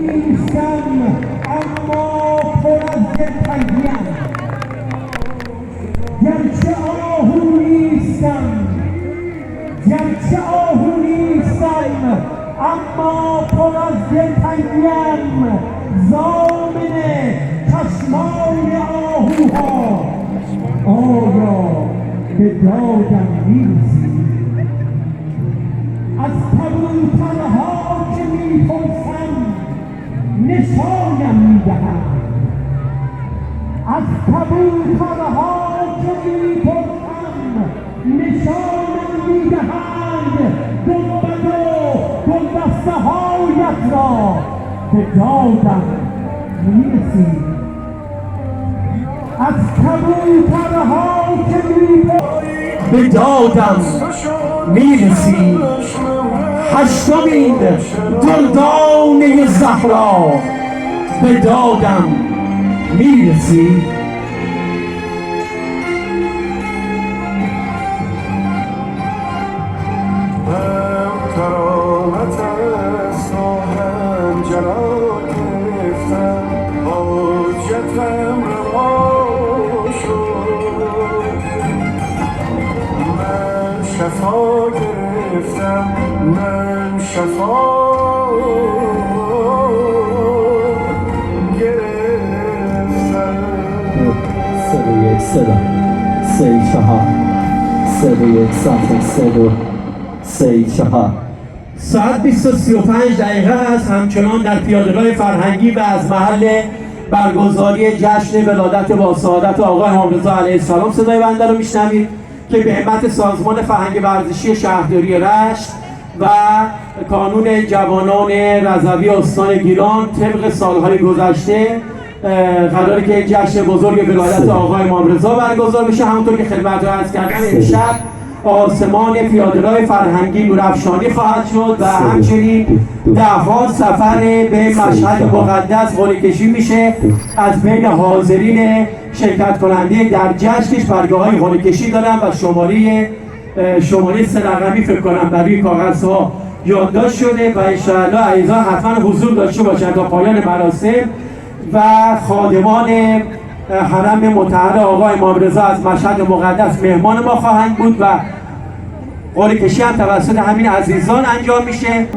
نیستم اما پر از دلتنگیم، گرچه آهو نیستم اما پر از دلتنگیم، ضامن چشمان آهوها. آیا به دادم میرسی؟ از کبوترها که میپرسم نشانم میدهند، از کبوترها که میپرسم نشانم میدهند، گنبد و گلدسته هایت را به دادم میرسی. از کبوترها که میپرسم به دادم میرسی. هشتمین دردانه زهرا به دادم میرسی. کرامت ساهنجرا گرفتم، حاجتم روا شد. من شفا گرفتم، من شفا گرفتم. 3 ساعت 20:35 است. همچنان در پیاده‌روی فرهنگی و از محل برگزاری جشن ولادت با سعادت آقای امام رضا علیه السلام صدای بنده رو میشنوید که به همت سازمان فرهنگ ورزشی شهرداری رشت و کانون جوانان رضوی استان گیلان طبق سالهای گذشته قراره که جشن بزرگ ولادت آقای امام رضا برگزار بشه. همونطور که خدمت عرض کردم امشب آسمان پیاده‌روی فرهنگی نورافشانی خواهد شد و همچنین ده‌ها سفر به مشهد مقدس قرعه کشی میشه. از بین حاضرین شرکت کننده در جشنش برگاه‌های قرعه کشی دارن و شماره 3 رقمی فکر کنم برای کاغذها یادداشت شده و انشاءالله عزیزان حتما حضور داشته باشند تا پایان مراسم و خادمان حرم مطهر آقای امام رضا از مشهد مقدس مهمان ما خواهند بود و قرعه کشی هم توسط همین عزیزان انجام میشه.